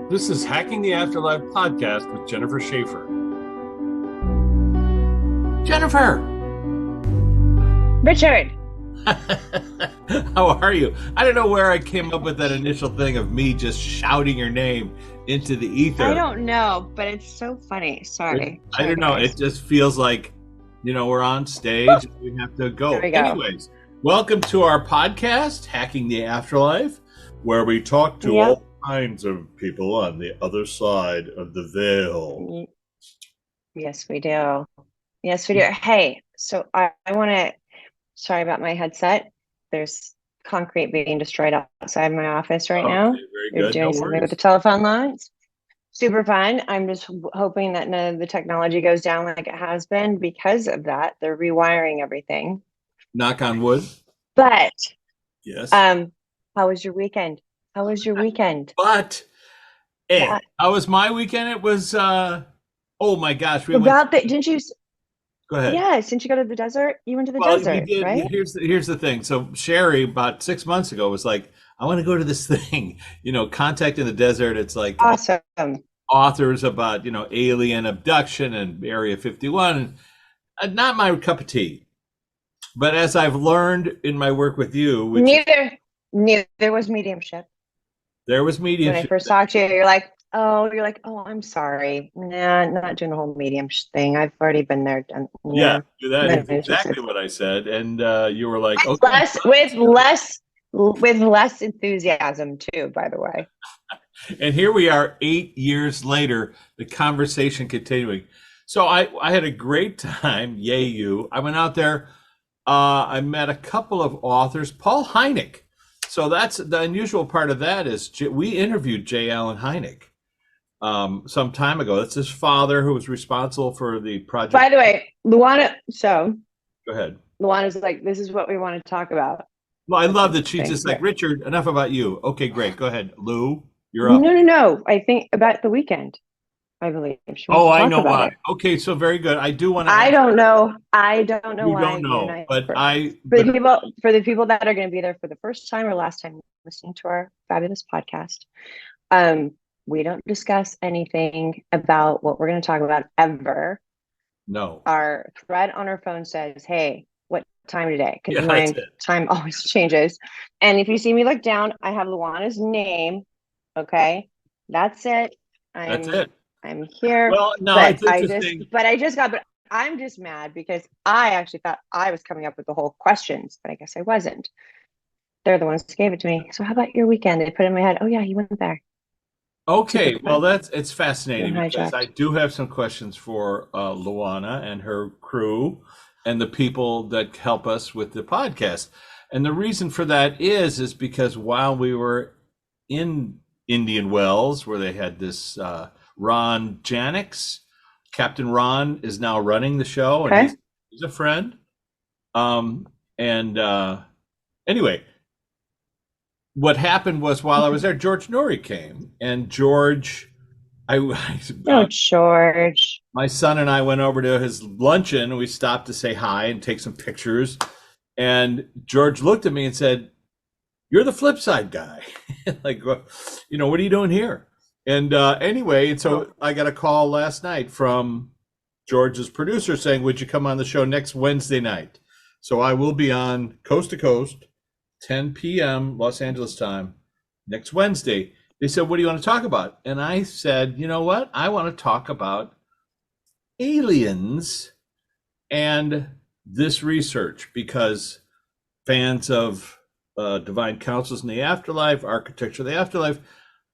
This is Hacking the Afterlife podcast with Jennifer Schaefer. Jennifer! Richard. How are you? I don't know where I came up with that initial thing of me just shouting your name into the ether. I don't know, but it's so funny. Sorry. I don't know. Guys. It just feels like, we're on stage and we have to go. There we go. Anyways, welcome to our podcast, Hacking the Afterlife, where we talk to all kinds of people on the other side of the veil. Yes, we do. Yes, we do. Hey, so I want to, sorry about my headset. There's concrete being destroyed outside my office right now. Very They're good. doing something with the telephone lines. Super fun. I'm just hoping that none of the technology goes down like it has been. Because of that, they're rewiring everything. Knock on wood. But yes. How was your weekend? How was your weekend? But how was my weekend? It was oh my gosh, didn't you go ahead? Yeah, since you go to the desert, you went to the desert, we did, right? Here's the thing. So Sherry about 6 months ago was like, I want to go to this thing, Contact in the Desert. It's like awesome authors about, alien abduction and Area 51. Not my cup of tea. But as I've learned in my work with you, neither was mediumship. There was mediumship. When I first talked to you, you're like, oh, I'm sorry. Nah, not doing the whole medium thing. I've already been there. Done. Yeah, that's exactly what I said. And you were like, okay. With less enthusiasm too, by the way. And here we are 8 years later, the conversation continuing. So I had a great time. Yay, you. I went out there. I met a couple of authors, Paul Hynek. So that's the unusual part of that is we interviewed J. Allen Hynek some time ago. That's his father who was responsible for the project. By the way, Luana, so go ahead. Luana's like, this is what we want to talk about. Well, I love that she's just like, Richard, enough about you. Okay, great. Go ahead. Lou, you're up. No. I think about the weekend. I believe. I know why. Okay, so very good. I do want to. I don't know why. You don't know, but for the people that are going to be there for the first time or last time listening to our fabulous podcast, we don't discuss anything about what we're going to talk about ever. No. Our thread on our phone says, "Hey, what time today?" Because my time always changes. And if you see me look down, I have Luana's name. Okay, that's it. That's it. I'm here. Well, no, I'm just mad because I actually thought I was coming up with the whole questions, but I guess I wasn't. They're the ones who gave it to me. So how about your weekend? They put it in my head, oh yeah, he went there. Okay, well, it's fascinating because I do have some questions for Luana and her crew and the people that help us with the podcast. And the reason for that is because while we were in Indian Wells, where they had this Ron Janix, Captain Ron is now running the show, and he's a friend. Anyway, what happened was while I was there, George Noory came, and George, George. My son and I went over to his luncheon, and we stopped to say hi and take some pictures. And George looked at me and said, "You're the flip side guy." Like, what are you doing here? And anyway, so I got a call last night from George's producer saying, would you come on the show next Wednesday night? So I will be on Coast to Coast, 10 p.m. Los Angeles time, next Wednesday. They said, what do you want to talk about? And I said, you know what? I want to talk about aliens and this research, because fans of divine councils in the afterlife, architecture of the afterlife,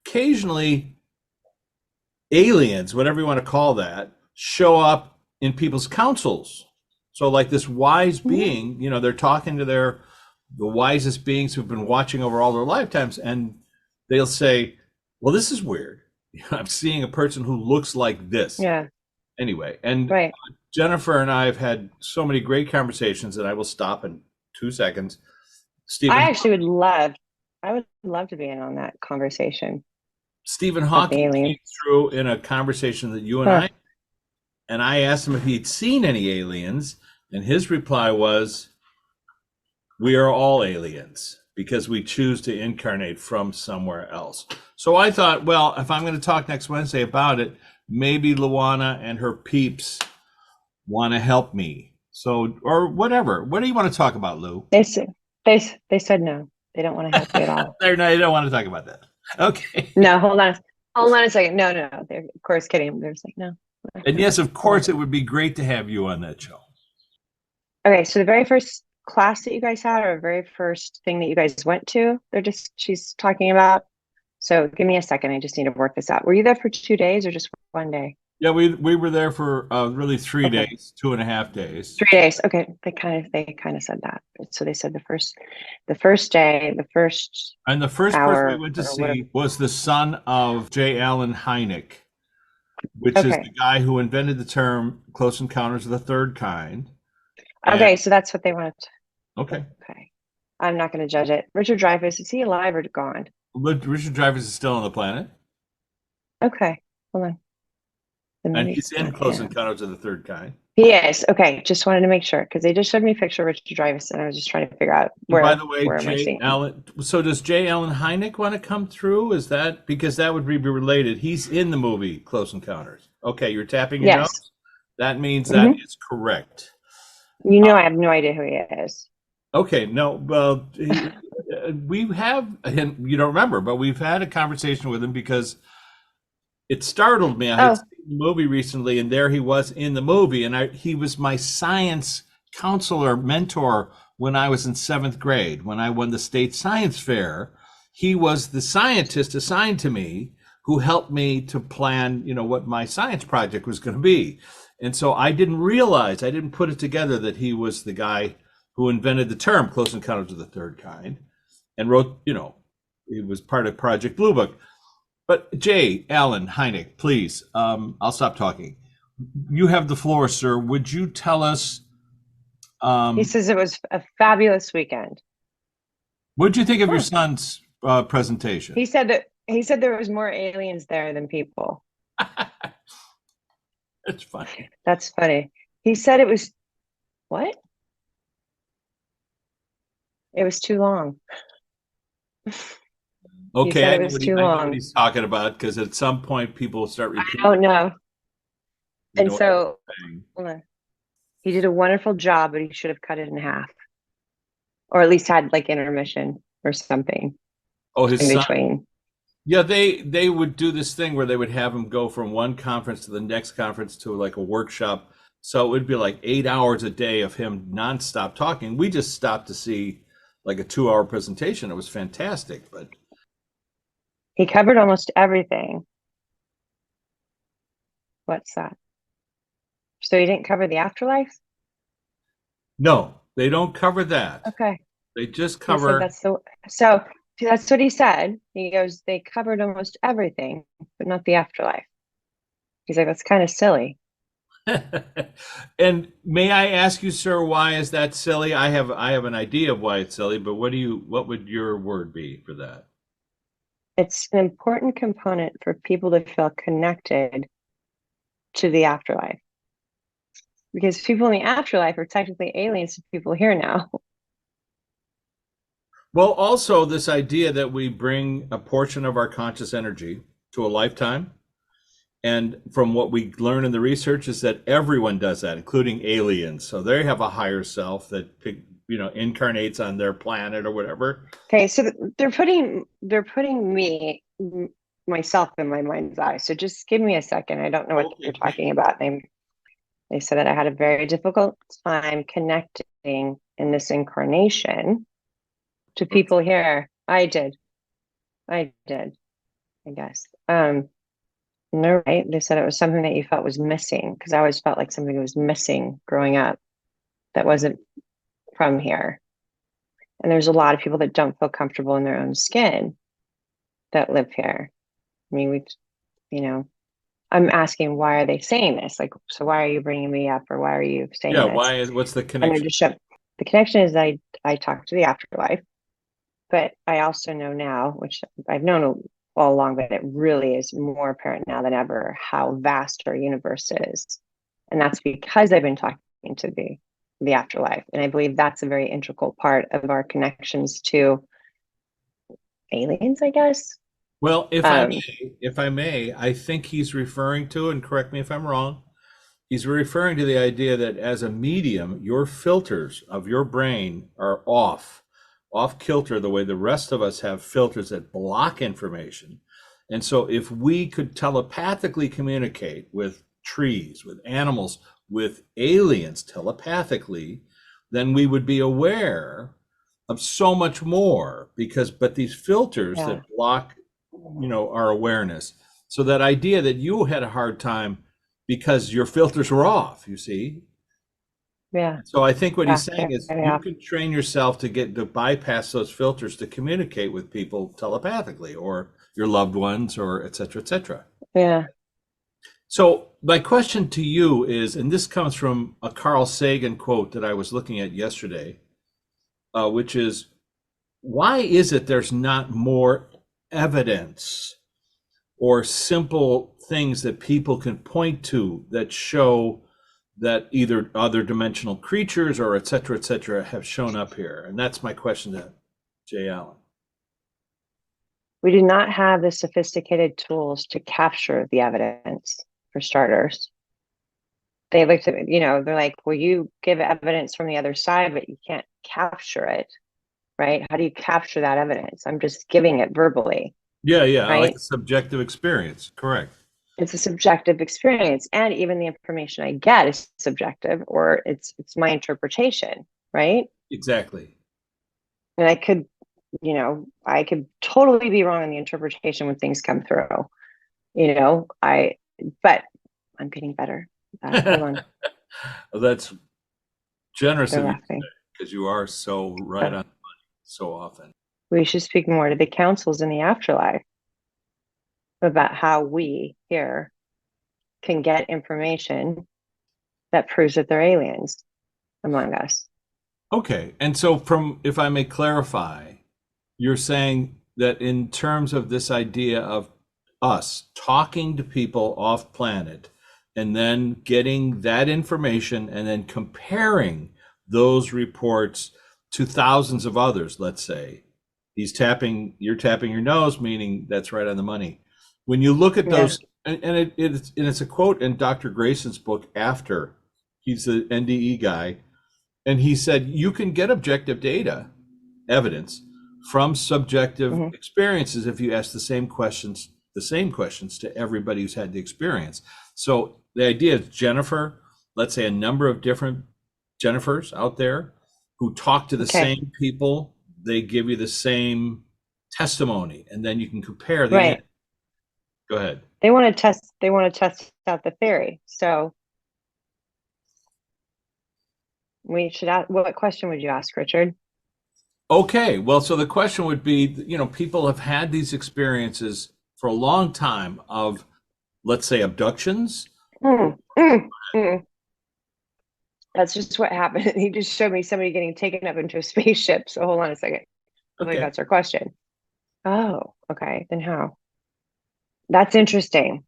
occasionally aliens, whatever you want to call that, show up in people's councils. So like this wise being, they're talking to the wisest beings who've been watching over all their lifetimes, and they'll say, well, this is weird. I'm seeing a person who looks like this. Yeah. Anyway, and Jennifer and I have had so many great conversations, and I will stop in 2 seconds. Stephen, I would love to be in on that conversation. Stephen Hawking came through in a conversation that you and I asked him if he'd seen any aliens, and his reply was, we are all aliens. because we choose to incarnate from somewhere else. So I thought, well, if I'm going to talk next Wednesday about it, maybe Luana and her peeps want to help me. So, or whatever. What do you want to talk about, Lou? They said they said no. They don't want to help you at all. They don't want to talk about that. Okay. No, hold on. Hold on a second. No, no, no. They're of course kidding. They're just like, no. And yes, of course, it would be great to have you on that show. Okay, so the very first class that you guys had, or very first thing that you guys went to, she's talking about. So give me a second. I just need to work this out. Were you there for 2 days or just 1 day? Yeah, we were there for really 3 Okay. days, 2.5 days. 3 days. Okay. They kind of said that. So they said the first day, the first And the first hour person we went to or whatever. see was the son of J. Allen Hynek, which is Okay. the guy who invented the term Close Encounters of the Third Kind. Okay, so that's what they wanted. Okay. Okay. I'm not going to judge it. Richard Dreyfuss, is he alive or gone? Richard Dreyfuss is still on the planet, Okay. Hold on. Then and maybe he's it's in not Close him. Encounters of the Third Kind. He is. Okay. Just wanted to make sure because they just showed me a picture of Richard Dreyfuss and I was just trying to figure out By the way, where am I seeing him? So does J. Allen Hynek want to come through? Is that because that would be related? He's in the movie Close Encounters. Okay, you're tapping your Yes. nose. That means that is correct. You know, I have no idea who he is. Okay, no, well, we have, and you don't remember, but we've had a conversation with him because it startled me. I had seen the movie recently, and there he was in the movie, and he was my science counselor mentor when I was in 7th grade. When I won the state science fair, he was the scientist assigned to me who helped me to plan, what my science project was going to be. And so I didn't put it together that he was the guy who invented the term Close Encounters of the Third Kind and wrote, he was part of Project Blue Book. But J. Allen Hynek, please, I'll stop talking. You have the floor, sir. Would you tell us? He says it was a fabulous weekend. What did you think of your son's presentation? He said there was more aliens there than people. That's funny. That's funny. He said it was what? It was too long. Okay, I know long. what he's talking about because at some point people will start repeating. I don't know. You And know so what I'm saying. hold on. He did a wonderful job, but he should have cut it in half. Or at least had like intermission or something Oh, his in son. between. Yeah, they would do this thing where they would have him go from one conference to the next conference to like a workshop. So it would be like 8 hours a day of him nonstop talking. We just stopped to see like a 2-hour presentation. It was fantastic, but He covered almost everything. What's that? So he didn't cover the afterlife? no, they don't cover that. Okay. They just He said cover. that's what he said. He goes, they covered almost everything, but not the afterlife. He's like, that's kind of silly. And may I ask you, sir, why is that silly? I have an idea of why it's silly, but what would your word be for that? It's an important component for people to feel connected to the afterlife. Because people in the afterlife are technically aliens to people here now. Well, also this idea that we bring a portion of our conscious energy to a lifetime. And from what we learn in the research is that everyone does that, including aliens. So they have a higher self that, incarnates on their planet or whatever. Okay, so they're putting myself in my mind's eye. So just give me a second. I don't know what you're talking about. They said that I had a very difficult time connecting in this incarnation to people here. I did, I guess. No, right? They said it was something that you felt was missing because I always felt like something was missing growing up that wasn't from here. And there's a lot of people that don't feel comfortable in their own skin that live here. I mean, I'm asking, why are they saying this? Like, so why are you bringing me up or why are you saying this? What's the And connection? the connection is I talk to the afterlife, but I also know now, which I've known all along, but it really is more apparent now than ever how vast our universe is. And that's because I've been talking to the afterlife. And I believe that's a very integral part of our connections to aliens, I guess. Well, Um, if I may, I think he's referring to, and correct me if I'm wrong, he's referring to the idea that as a medium, your filters of your brain are off kilter, the way the rest of us have filters that block information. And so if we could telepathically communicate with trees, with animals, with aliens telepathically, then we would be aware of so much more but these filters yeah, that block, our awareness. So that idea that you had a hard time because your filters were off, you see. yeah, So I think what yeah, he's saying is very you off. can train yourself to bypass those filters to communicate with people telepathically or your loved ones or et cetera, et cetera. Yeah. So my question to you is, and this comes from a Carl Sagan quote that I was looking at yesterday, which is, why is it there's not more evidence or simple things that people can point to that show that either other dimensional creatures or et cetera, have shown up here? And that's my question to Jay Allen. We do not have the sophisticated tools to capture the evidence, for starters. They looked at, they're like, well, you give evidence from the other side, but you can't capture it, right? How do you capture that evidence? I'm just giving it verbally, Yeah, I like right? the subjective experience. Correct. It's a subjective experience, and even the information I get is subjective, or it's my interpretation, right? Exactly. And I could totally be wrong in the interpretation when things come through. But I'm getting better. Hold on, That's generous they're of you laughing. because you are so right on the money so often. We should speak more to the councils in the afterlife about how we here can get information that proves that they're aliens among us. Okay. And so if I may clarify, you're saying that in terms of this idea of us talking to people off planet and then getting that information and then comparing those reports to thousands of others, let's say, you're tapping your nose, meaning that's right on the money. When you look at Yeah. those, it's a quote in Dr. Grayson's book After. He's the NDE guy. And he said, you can get objective data, evidence, from subjective Mhm. experiences if you ask the same questions to everybody who's had the experience. So the idea is Jennifer, let's say a number of different Jennifers out there who talk to the Okay. same people, they give you the same testimony, and then you can compare the Right. Go ahead. They want to test out the theory. So we should ask, what question would you ask, Richard? Okay, well, so the question would be, people have had these experiences for a long time of, let's say, abductions. Mm, mm, mm. That's just what happened. He just showed me somebody getting taken up into a spaceship. So hold on a second. I think Okay. that's our question. Oh, okay. Then how? That's interesting.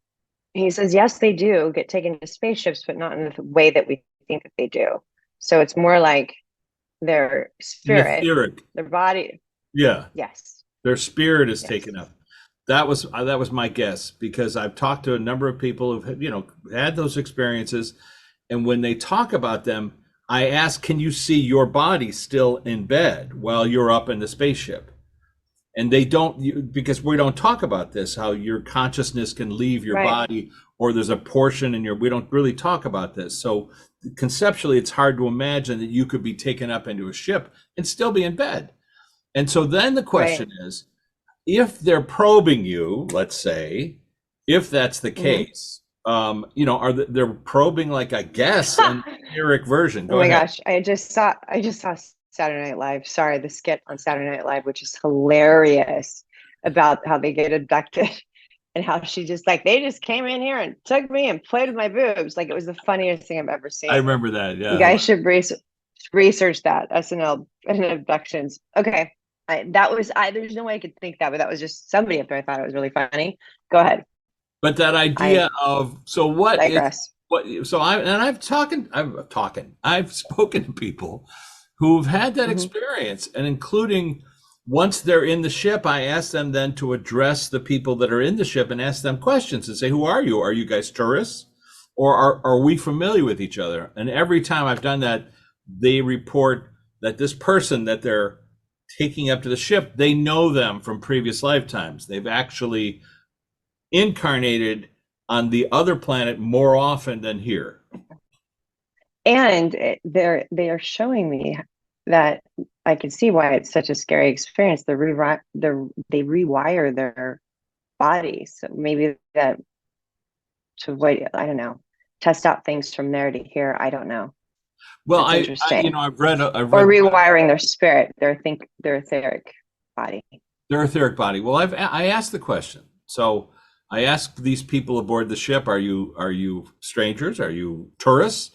He says, yes, they do get taken to spaceships, but not in the way that we think that they do. So it's more like their spirit, Etheric. their body. Yeah, Yes. their spirit is Yes. taken up. That was my guess because I've talked to a number of people who've had those experiences, and when they talk about them, I ask, "Can you see your body still in bed while you're up in the spaceship?" And they don't, because we don't talk about this, how your consciousness can leave your Right. body, or there's a portion we don't really talk about this. So conceptually, it's hard to imagine that you could be taken up into a ship and still be in bed. And so then the question is, if they're probing you, let's say, if that's the case, they're probing, like, I guess, an etheric version. Go Oh my ahead. gosh. I just saw Saturday Night Live. Sorry, the skit on Saturday Night Live, which is hilarious, about how they get abducted and how she just they just came in here and took me and played with my boobs. Like, it was the funniest thing I've ever seen. I remember that. You Yeah. guys should research that SNL and abductions. Okay. There's no way I could think that, but that was just somebody up there. I thought it was really funny. Go ahead. But that idea of, so what is, Digress. so I've spoken to people who've had that Mhm. experience, and including once they're in the ship, I ask them then to address the people that are in the ship and ask them questions and say, who are you? Are you guys tourists? Or are we familiar with each other? And every time I've done that, they report that this person that they're taking up to the ship, they know them from previous lifetimes. They've actually incarnated on the other planet more often than here. And they are showing me that I can see why it's such a scary experience. They rewire their bodies. So maybe that to avoid, I don't know, test out things from there to here. I don't know. Well, That's interesting. I've read, Or rewiring their spirit, their etheric body. their etheric body. Well, I asked the question. So I asked these people aboard the ship, are you strangers? Are you tourists?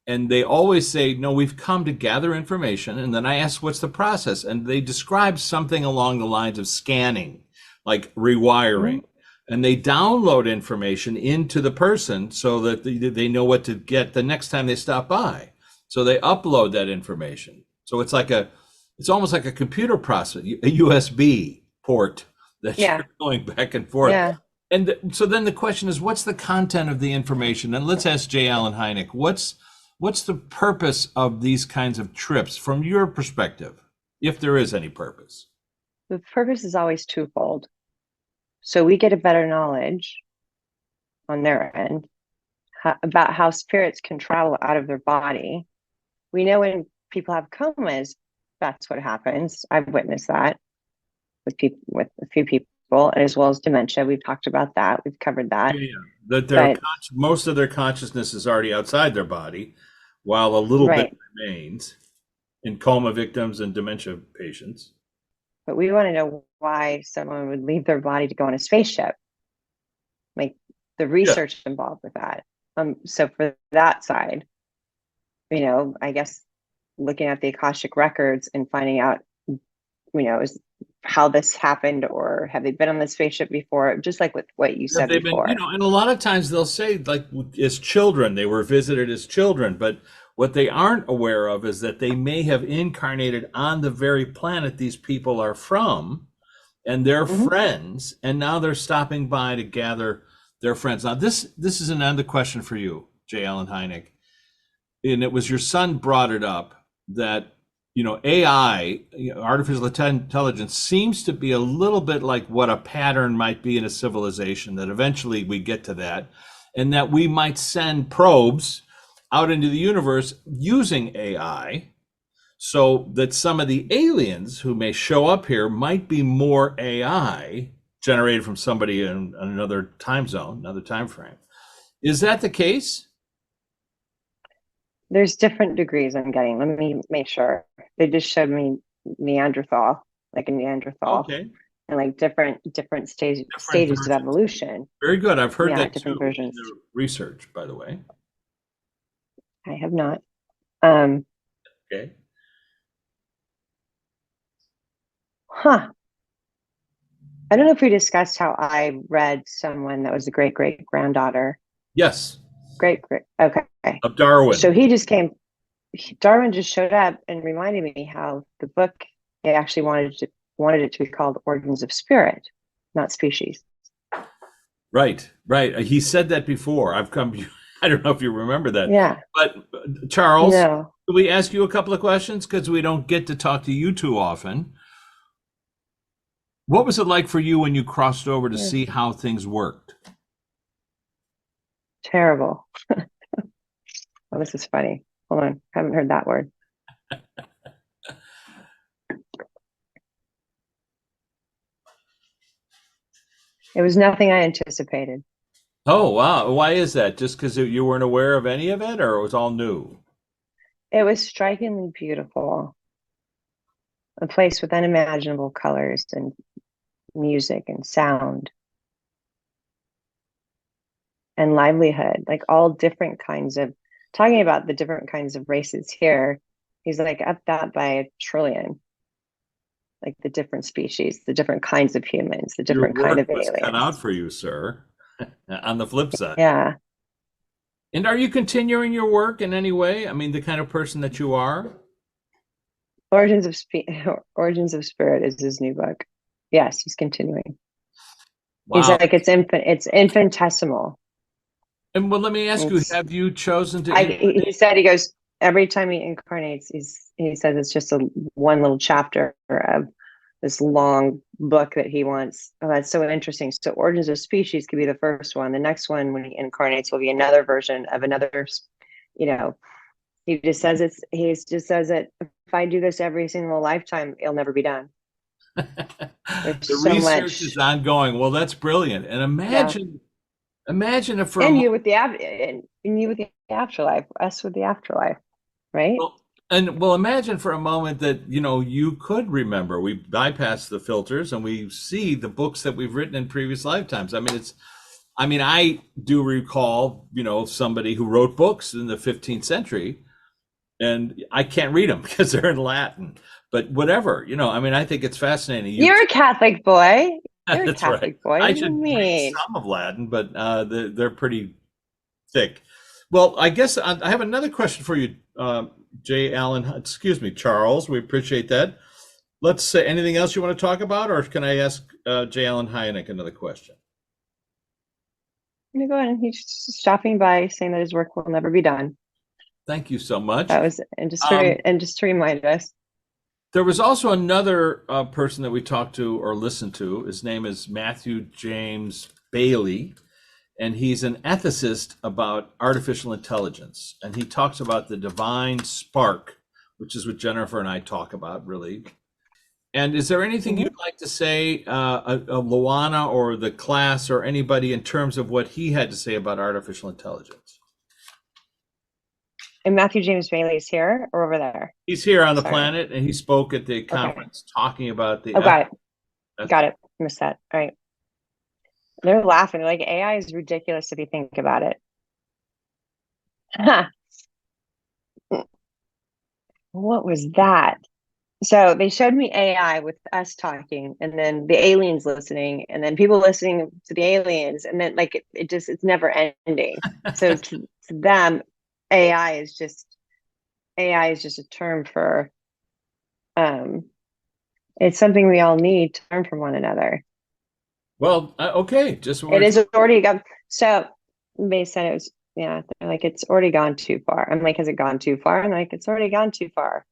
And they always say, no, we've come to gather information. And then I ask, what's the process? And they describe something along the lines of scanning, like rewiring. And they download information into the person so that they know what to get the next time they stop by. So they upload that information. So it's almost like a computer process, a USB port that you're going back and forth. Yeah. And so then the question is, what's the content of the information? And let's ask J. Allen Hynek, what's the purpose of these kinds of trips from your perspective, if there is any purpose? The purpose is always twofold. So we get a better knowledge on their end about how spirits can travel out of their body. We know when people have comas, that's what happens. I've witnessed that with a few people, as well as dementia. We've talked about that. We've covered that. That most of their consciousness is already outside their body, while a little bit remains in coma victims and dementia patients. But we want to know why someone would leave their body to go on a spaceship. Like the research involved with that. So for that side, I guess looking at the Akashic records and finding out, is how this happened, or have they been on the spaceship before? Just like with what you said before. And a lot of times they'll say, like, as children, they were visited as children, but what they aren't aware of is that they may have incarnated on the very planet these people are from, and they're friends, and now they're stopping by to gather their friends. Now, this is another question for you, J. Allen Hynek. And it was your son brought it up that, AI, artificial intelligence, seems to be a little bit like what a pattern might be in a civilization, that eventually we get to that, and that we might send probes out into the universe using AI, so that some of the aliens who may show up here might be more AI generated from somebody in another time zone, another time frame. Is that the case? There's different degrees I'm getting. Let me make sure. They just showed me Neanderthal, like a Neanderthal. Okay. And like different stages of evolution. Very good. I've heard that different too versions. in the research, by the way. I have not. Okay. I don't know if we discussed how I read someone that was a great granddaughter. Yes. Great. Okay. Of Darwin. So Darwin just showed up and reminded me how the book, it actually wanted it to be called Organs of Spirit, not Species. Right. He said that before. I don't know if you remember that. Yeah. But Charles, no. Can we ask you a couple of questions? Because we don't get to talk to you too often. What was it like for you when you crossed over to see how things worked? Terrible. Oh, this is funny. Hold on. I haven't heard that word. It was nothing I anticipated. Oh, wow. Why is that? Just because you weren't aware of any of it, or it was all new? It was strikingly beautiful. A place with unimaginable colors and music and sound and livelihood, like all different kinds of, talking about the different kinds of races here. He's like up that by 1 trillion, like the different species, the different kinds of humans, the different kind of aliens. Cut out for you, sir. On the flip side. Yeah. And are you continuing your work in any way? I mean, the kind of person that you are? Origins of Spirit is his new book. Yes, he's continuing. He's Wow. like, it's infinitesimal. And well, let me ask you, It's have you chosen to he said, he goes, every time he incarnates, he says it's just a one little chapter of this long book that he wants. Oh, that's so interesting. So Origins of Species could be the first one. The next one, when he incarnates, will be another version of another, you know, he just says that if I do this every single lifetime, it'll never be done. There's the so research much. is ongoing? Well, that's brilliant. And Yeah. imagine if for a And moment, you with the afterlife, us with the afterlife, right? well, imagine for a moment that, you could remember. We bypass the filters and we see the books that we've written in previous lifetimes. I do recall, somebody who wrote books in the 15th century, and I can't read them because they're in Latin. But whatever, I think it's fascinating. You're a Catholic boy. You're a That's right. Catholic boy. I What do you should read mean? some of Latin, but they're pretty thick. Well, I guess I have another question for you, Jay Allen. Excuse me, Charles. We appreciate that. Let's say anything else you want to talk about, or can I ask Jay Allen Hynek another question? I'm gonna go ahead. He's just stopping by, saying that his work will never be done. Thank you so much. That was, and Um, just to remind us. there was also another person that we talked to or listened to. His name is Matthew James Bailey, and he's an ethicist about artificial intelligence. And he talks about the divine spark, which is what Jennifer and I talk about, really. And is there anything Mhm. you'd like to say, Luana or the class or anybody, in terms of what he had to say about artificial intelligence? And Matthew James Bailey is here or over there? He's here on the Sorry. planet, and he spoke at the Okay. conference talking about the Oh, got it. ethics. Got it. Missed that. All right. They're laughing. Like, AI is ridiculous if you think about it. What was that? So they showed me AI with us talking, and then the aliens listening, and then people listening to the aliens, and then like it's never ending. So to them, AI is just AI is just a term for um it's something we all need to learn from one another. Well, okay, just It wanted to. is already gone. So they said it was, yeah, they're like, it's already gone too far. I'm like, has it gone too far? I'm like, it's already gone too far.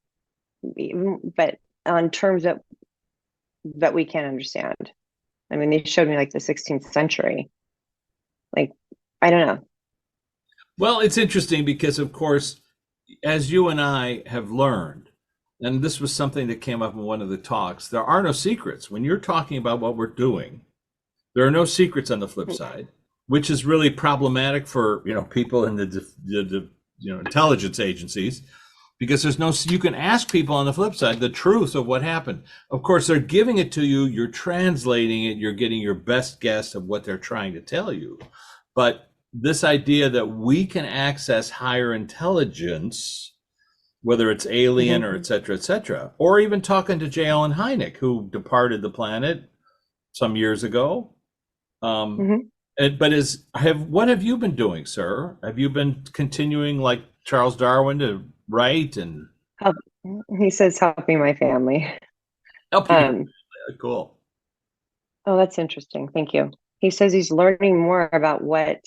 But on terms that we can't understand. I mean, they showed me like the 16th century. Like, I don't know. Well, it's interesting because, of course, as you and I have learned, and this was something that came up in one of the talks, there are no secrets. When you're talking about what we're doing, there are no secrets on the flip side, which is really problematic for, people in the intelligence agencies, because there's no, you can ask people on the flip side the truth of what happened. Of course, they're giving it to you, you're translating it, you're getting your best guess of what they're trying to tell you. But this idea that we can access higher intelligence, whether it's alien Mhm. or et cetera, or even talking to J. Allen Hynek, who departed the planet some years ago. Um, Mhm. what have you been doing, sir? Have you been continuing like Charles Darwin to write and Help, he says, helping my family. helping your Um, family? Cool. oh, that's interesting. Thank you. He says he's learning more about what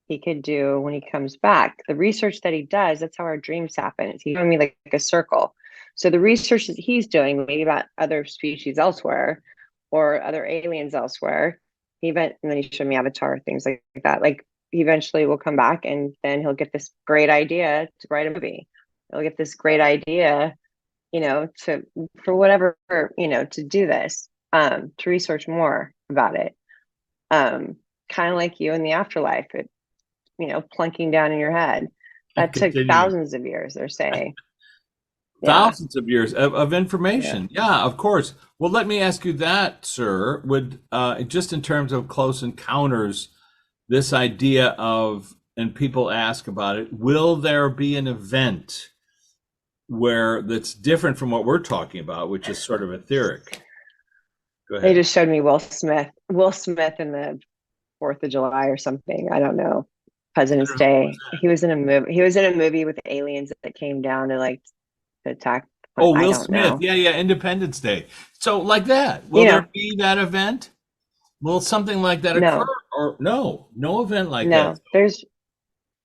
he could do when he comes back. The research that he does, that's how our dreams happen. He's showing me like a circle. So the research that he's doing, maybe about other species elsewhere or other aliens elsewhere, and then he showed me Avatar, things like that. Like he eventually will come back and then he'll get this great idea to write a movie. He'll get this great idea, to for whatever, to do this, to research more about it. Kind of like you in the afterlife. Plunking down in your head. That took Continuing. thousands of years, they're saying. Yeah. Thousands of years of Yeah. information. Yeah, of course. Well, let me ask you that, sir. Would just in terms of close encounters, this idea of, and people ask about it, will there be an event where that's different from what we're talking about, which is sort of etheric? Go They ahead. just showed me Will Smith in the 4th of July or something. I don't know. President's Who was Day. that? He was in a movie with aliens that came down to like to attack but Oh, I Will don't Smith. know. Yeah, yeah, Independence Day. So like that. Will You there know, be that event? Will something like that occur? no, Or no event like that. no.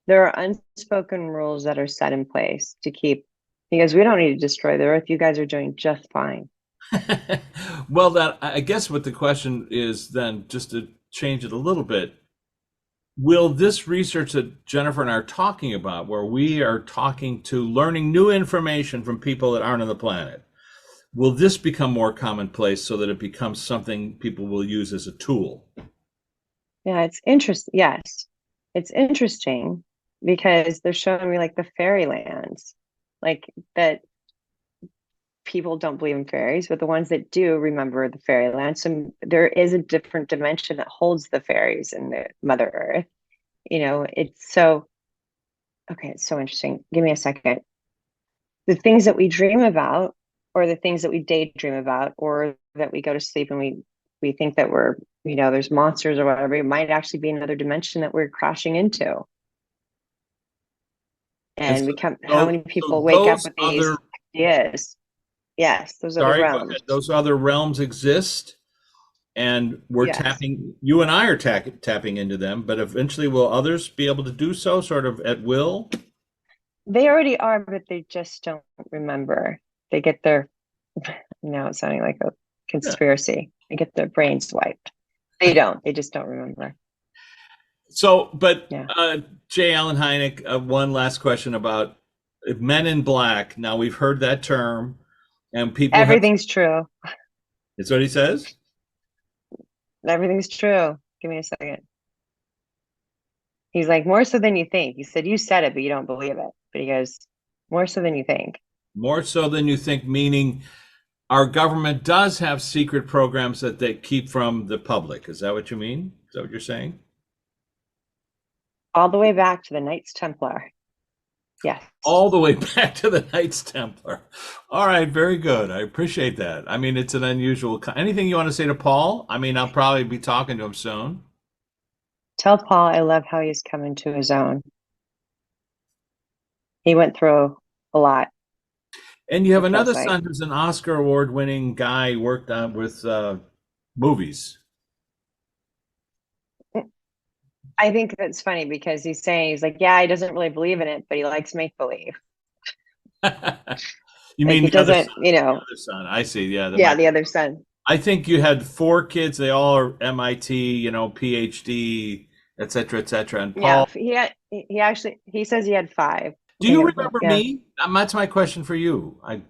There are unspoken rules that are set in place to keep, because we don't need to destroy the earth. You guys are doing just fine. Well, that I guess what the question is then, just to change it a little bit, will this research that Jennifer and I are talking about, where we are talking to learning new information from people that aren't on the planet, will this become more commonplace so that it becomes something people will use as a tool? Yeah, it's interesting. Yes, it's interesting because they're showing me like the fairylands, like that people don't believe in fairies, but the ones that do remember the fairyland. So there is a different dimension that holds the fairies and the Mother Earth. It's so okay, it's so interesting. Give me a second. The things that we dream about, or the things that we daydream about, or that we go to sleep and we think that we're, there's monsters or whatever, it might actually be another dimension that we're crashing into. And And so, we come, how so, many so people wake up those with other, these ideas? Yes, those other sorry, go realms. ahead. Those other realms exist, and we're Yes. tapping. You and I are tapping into them, but eventually, will others be able to do so, sort of at will? They already are, but they just don't remember. They get their, now it's sounding like a Yeah. conspiracy. They get their brains wiped. They don't. They just don't remember. So, but Yeah. J. Allen Hynek, one last question about Men in Black. Now we've heard that term, and people have. Everything's true. It's what he says. Everything's true. Give me a second. He's like, more so than you think. He said, you said it, but you don't believe it. But he goes, more so than you think. More so than you think, meaning our government does have secret programs that they keep from the public. Is that what you mean? Is that what you're saying? All the way back to the Knights Templar. Yes. All the way back to the Knights Templar. All right, very good. I appreciate that. I mean, it's an unusual. Anything you want to say to Paul? I mean, I'll probably be talking to him soon. Tell Paul I love how he's coming to his own. He went through a lot. And you have It feels another like. son who's an Oscar award-winning guy, worked on with movies. I think that's funny because he's like, yeah, he doesn't really believe in it, but he likes make believe. You Like mean he the other son? doesn't, The other son. I see. Yeah, yeah, the other son. I think you had four kids. They all are MIT, PhD, et cetera, et cetera. And Yeah, Paul, he says he had five. do you remember Yeah. me? That's my question for you. You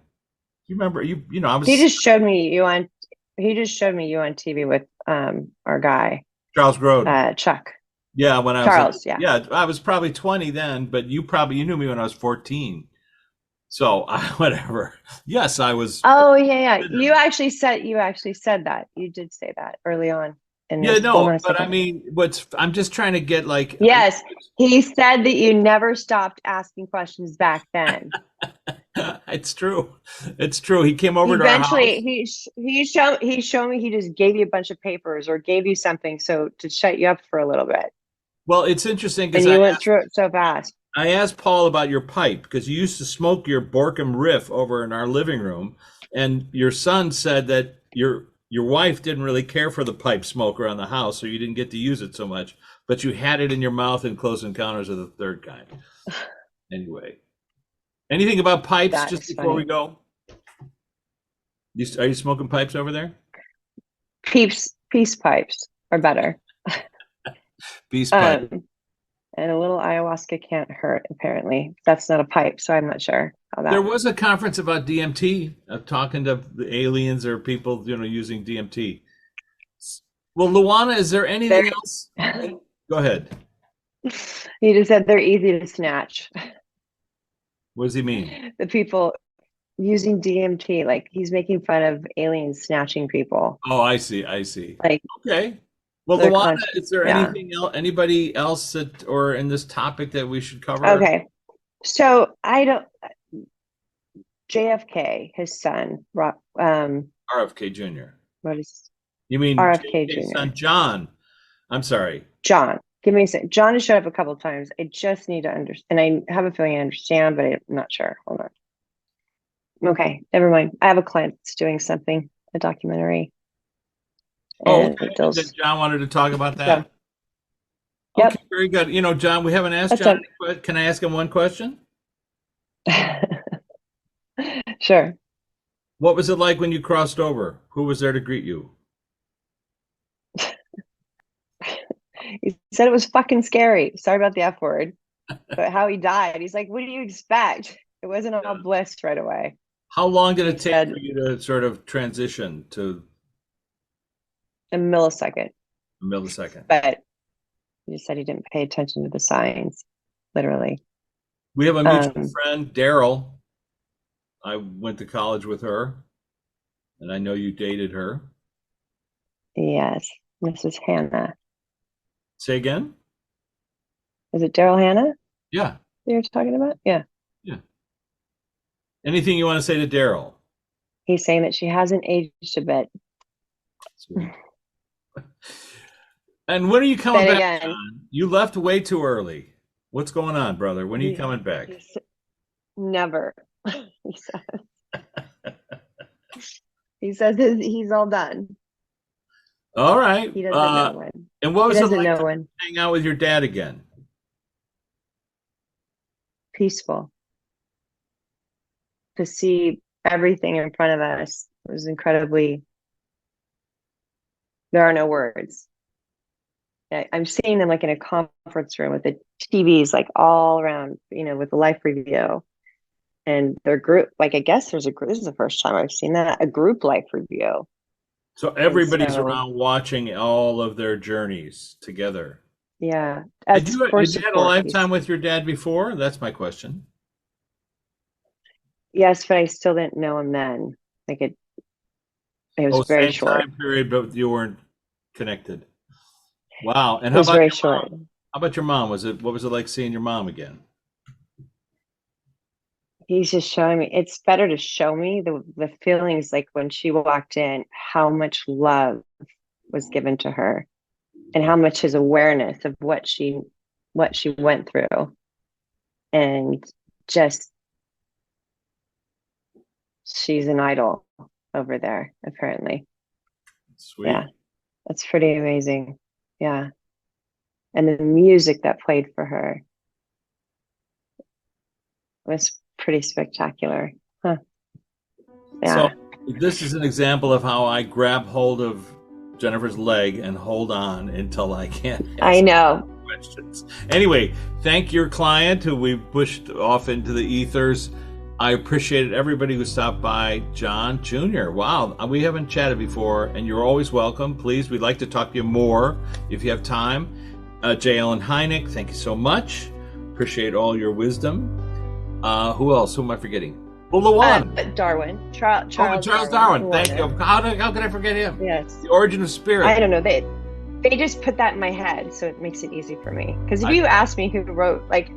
remember I He was just showed me you on TV with our guy, Charles Grodin. Chuck. Yeah, when I was Charles, yeah. yeah, I was probably 20 then, but you knew me when I was 14. So whatever. Yes, I was. Oh yeah. You actually said that. You did say that early on in Yeah, this. Hold no, on a but I second. mean, I'm just trying to get like. Yes, he said that you never stopped asking questions back then. It's true. It's true. He came over to our house. Eventually, he showed me he just gave you a bunch of papers or gave you something so to shut you up for a little bit, Well, it's interesting and because you went through it so fast. I asked Paul about your pipe because you used to smoke your Borkum Riff over in our living room, and your son said that your wife didn't really care for the pipe smoke around the house, so you didn't get to use it so much, but you had it in your mouth in Close Encounters of the Third Kind. Anyway, anything about pipes That just is before we funny. go? Are you smoking pipes over there? Peace pipes are better. Peace pipe. And a little ayahuasca can't hurt, apparently. That's not a pipe, so I'm not sure how that. There was a conference about DMT, talking to the aliens or people, using DMT. Well, Luana, is there anything else? Go ahead. You just said they're easy to snatch. What does he mean? The people using DMT, like he's making fun of aliens snatching people. Oh, I see. I see. Like, Okay. Well, they're Luana, is there yeah. anything else, anybody else or in this topic that we should cover? Okay. So JFK, his son, RFK Jr. what is You mean RFK JFK's Jr.? son, John? I'm sorry. John. Give me a second. John has showed up a couple of times. I just need to understand, and I have a feeling I understand, but I'm not sure. Hold on. Okay, never mind. I have a client that's doing something, a documentary. Oh, And okay. those, John wanted to talk about so, that. yep, Okay, very good. John, we haven't asked that's John. Can I ask him one question? it. Sure. What was it like when you crossed over? Who was there to greet you? He said it was fucking scary. Sorry about the F word, but how he died. He's like, what do you expect? It wasn't all bliss right away. How long did He it take said for you to sort of transition to a millisecond, a millisecond? but he just said he didn't pay attention to the signs, literally. We have a mutual friend, Daryl. I went to college with her, and I know you dated her. Yes, Mrs. Hannah. Say again? Is it Daryl Hannah Yeah. you're talking about? Yeah. Yeah. Anything you want to say to Daryl? He's saying that she hasn't aged a bit. Sweet. And when are you coming Then back, again, John? You left way too early. What's going on, brother? When are you coming back? Never. He says. He says he's all done. All right. He doesn't know when. And what was He it doesn't like know to when. hang out with your dad again? Peaceful. To see everything in front of us was incredibly. There are no words. I'm seeing them like in a conference room with the TVs like all around, with the life review. And their group, like I guess there's a group. This is the first time I've seen that, a group life review. So everybody's around watching all of their journeys together. Yeah. Did you have a lifetime with your dad before? That's my question. Yes, but I still didn't know him then. Like it was very same short. time period, but you weren't connected. Wow. And It was very short. How about your mom? What was it like seeing your mom again? He's just showing me. It's better to show me the feelings, like when she walked in, how much love was given to her and how much his awareness of what she went through. And just she's an idol over there, apparently. Sweet. Yeah. That's pretty amazing. Yeah. And the music that played for her was pretty spectacular. Huh. Yeah. So this is an example of how I grab hold of Jennifer's leg and hold on until I can't ask I know. questions. Anyway, thank your client who we pushed off into the ethers. I appreciated everybody who stopped by. John Jr. Wow, we haven't chatted before, and you're always welcome. Please, we'd like to talk to you more if you have time. J. Allen Hynek, thank you so much. Appreciate all your wisdom. Who else? Who am I forgetting? Well, Lawan. Darwin. Charles Darwin. Thank you. How could I forget him? Yes. The Origin of Spirit. I don't know. They just put that in my head, so it makes it easy for me. Because if you asked me who wrote, like,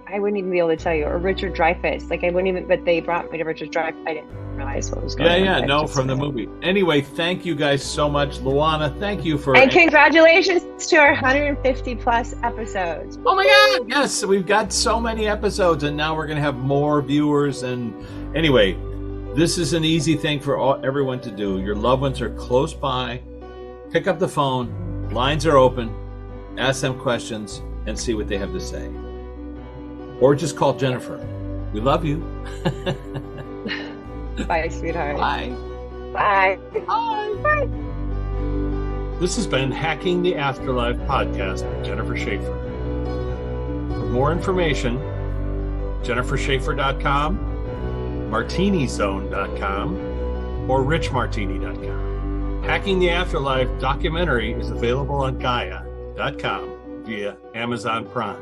I wouldn't even be able to tell you. Or Richard Dreyfuss. Like, I wouldn't even, but they brought me to Richard Dreyfuss. I didn't realize what was going on. Yeah, no, from the movie. Anyway, thank you guys so much. Luana, thank you for... And congratulations to our 150 plus episodes. Oh my God, yes, we've got so many episodes, and now we're going to have more viewers. And anyway, this is an easy thing for everyone to do. Your loved ones are close by. Pick up the phone. Lines are open. Ask them questions and see what they have to say. Or just call Jennifer. We love you. Bye, sweetheart. Bye. Bye. Bye. Bye. This has been Hacking the Afterlife podcast with Jennifer Schaefer. For more information, jenniferschaefer.com, martinizone.com, or richmartini.com. Hacking the Afterlife documentary is available on Gaia.com via Amazon Prime.